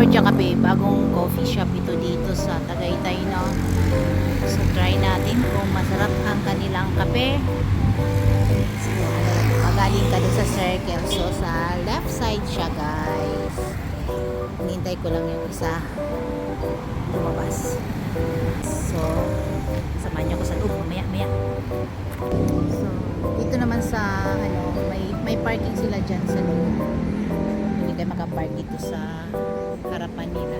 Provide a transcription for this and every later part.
Georgia Cafe, bagong coffee shop ito dito sa Tagaytay, no? So try natin kung masarap ang kanilang kape. So magaling ka doon sa circle, so sa left side siya, guys. Hinintay ko lang yung isa lumabas. So samahan niyo ko sa loob maya. So dito naman sa may parking sila dyan sa loob. Hindi kayo makapark dito sa harapan nila.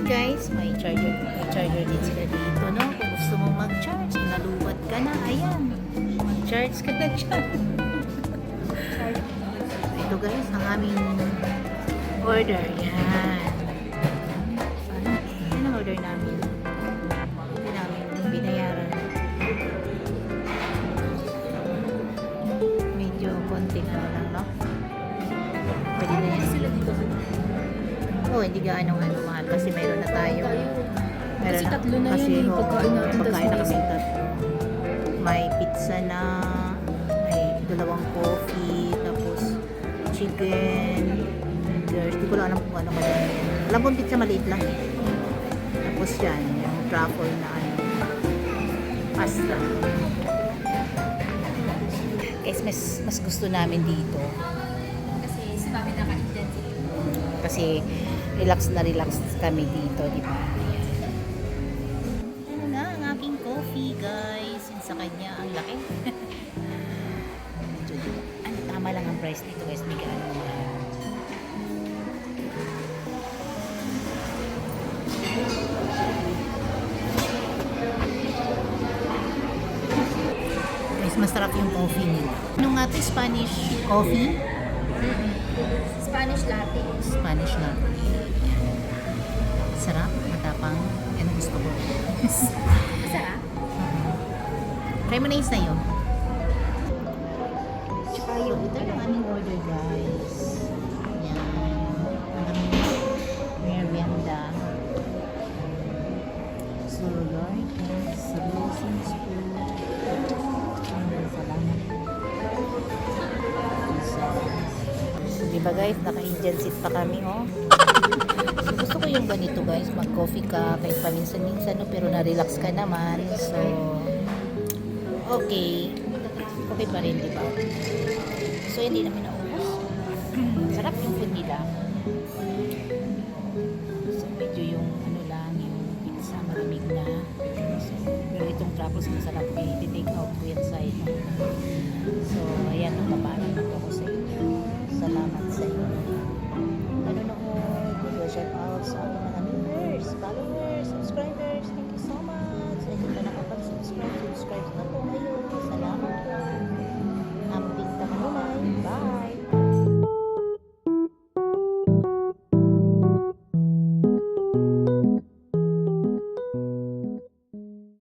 Guys, may charger din sila dito, no? Kung gusto mong mag-charge, nalubat ka na, ayan, mag-charge ka na dyan. Ito guys, ang aming order, yan. Ano ang order namin? Hindi namin binayaran. Medyo konti lang, no? Pwede na yan sila dito. Oh, hindi gaano mahal kasi meron na tayo. Kasi tatlo na yun, pagkain natin. Pagkain na kami tatlo. May pizza na, may dalawang coffee, tapos chicken, hindi ko lang alam kung ano ba yan. Alam kong pizza maliit lang. Tapos yan, yung truffle na pasta. Guys, mas gusto namin dito. Kasi si Mami naka-intend. Kasi relax kami dito, di ba? Ano na ang aking coffee, guys. Yung sa kanya, ang laki. Medyo dito. Tama lang ang price dito, guys. Hindi gaano mahal. Guys, masarap yung coffee nila. Ano nga ito? Spanish coffee? Spanish latte. Spanish latte. Sarap, matapang. Yan ang gusto ko. Masarap? Try mo na yung sa'yo. Tsaka yung ito ang aming order, guys. Yan. Ang aming merienda. So, Lord, sa blessings po. Salamat. So, diba guys, naka-Indian seat pa kami, oh. So, gusto ko yung ganito, guys. Mag-coffee ka kahit paminsan-minsan, no? Pero na-relax ka naman. So, okay. Okay pa rin, diba? So, hindi namin naubos. Sarap yung food nila. So, medyo yung yung pizza, maramig na. So, pero itong truffles, masarap. May take out ko yan sa ito. So,